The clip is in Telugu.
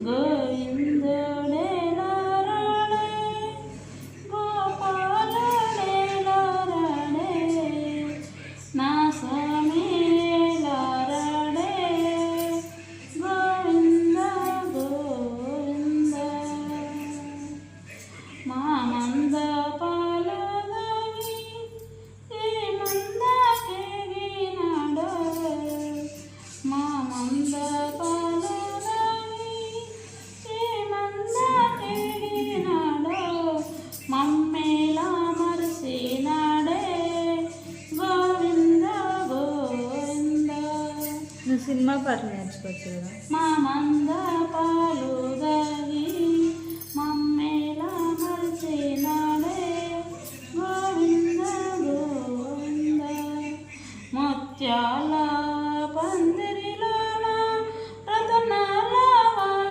గోవిందుడే నారాయణే గోపాలుడే నారాయణే నా స్వామి నారాయణే గోవింద గోవింద మా మంద పాలనవి ఈ మంద కేగినాడో మా మంద మమ్మేలా మరసినాడే గోవింద గోవింద. నువ్వు సినిమా పాటలు నేర్చుకోవచ్చు కదా.